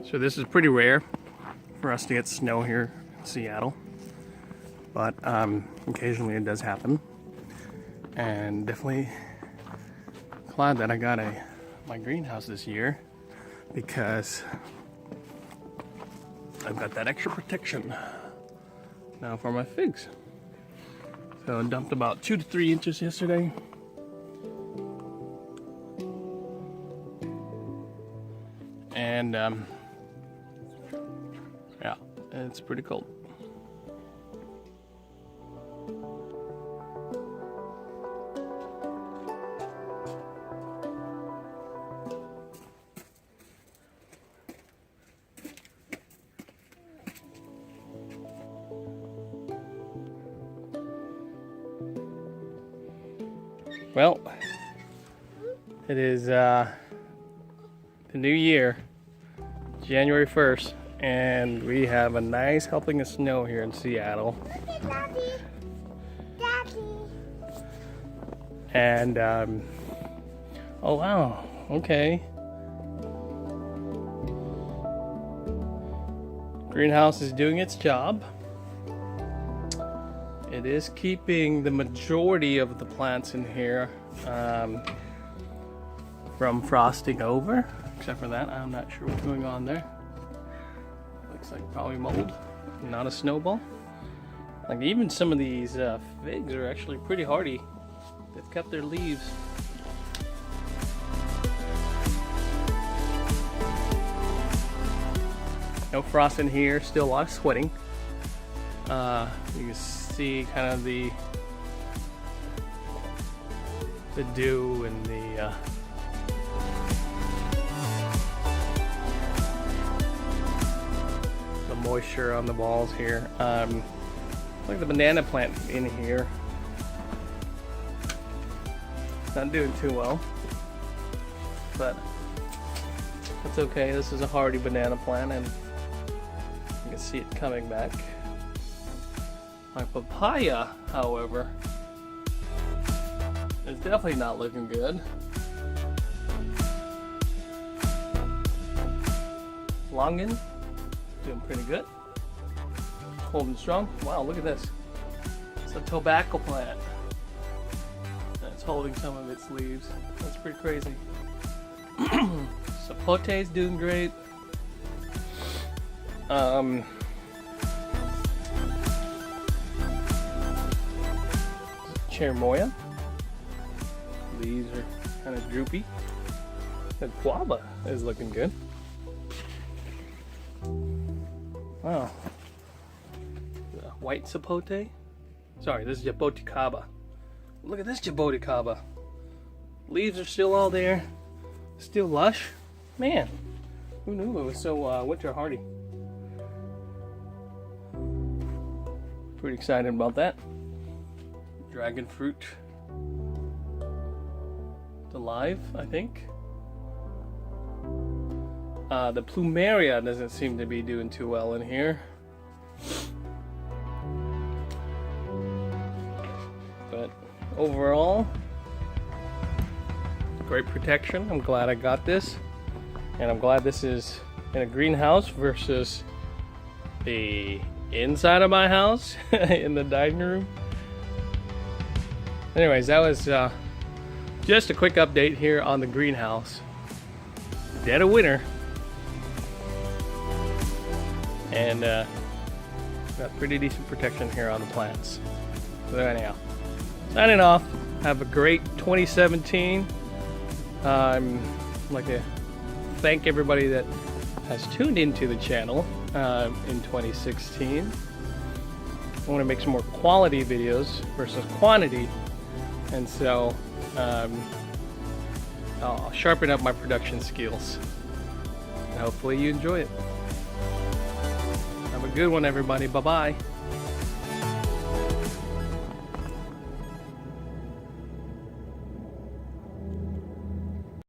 So this is pretty rare for us to get snow here in Seattle, but occasionally it does happen, and definitely glad that I got my greenhouse this year because I've got that extra protection now for my figs. So I dumped about 2 to 3 inches yesterday. And yeah, it's pretty cold. Well, it is the new year, January 1st, and we have a nice helping of snow here in Seattle. Daddy. Daddy. And oh wow, okay. Greenhouse is doing its job. It is keeping the majority of the plants in here from frosting over, except for that. I'm not sure what's going on there. Looks like probably mold, not a snowball. Like even some of these figs are actually pretty hardy. They've kept their leaves. No frost in here, still a lot of sweating. You can see kind of the dew and the moisture on the walls here. Like the banana plant in here, not doing too well, but that's okay. This is a hardy banana plant, and you can see it coming back. My papaya, however, is definitely not looking good. Longan, doing pretty good. Holding strong. Wow, look at this. It's a tobacco plant. It's holding some of its leaves. That's pretty crazy. Sapote is doing great. Cherimoya. These are kind of droopy. The guava is looking good. Wow. The white sapote. Sorry, this is jaboticaba. Look at this jaboticaba. Leaves are still all there. Still lush. Man, who knew it was so winter hardy? Pretty excited about that. Dragon fruit. It's alive, I think. The plumeria doesn't seem to be doing too well in here. But overall, great protection. I'm glad I got this. And I'm glad this is in a greenhouse versus the inside of my house in the dining room. Anyways, that was just a quick update here on the greenhouse. Dead of winter. And got pretty decent protection here on the plants. So anyhow, signing off. Have a great 2017. I'd like to thank everybody that has tuned into the channel in 2016. I want to make some more quality videos versus quantity, and so I'll sharpen up my production skills. And hopefully you enjoy it. Have a good one, everybody. Bye-bye.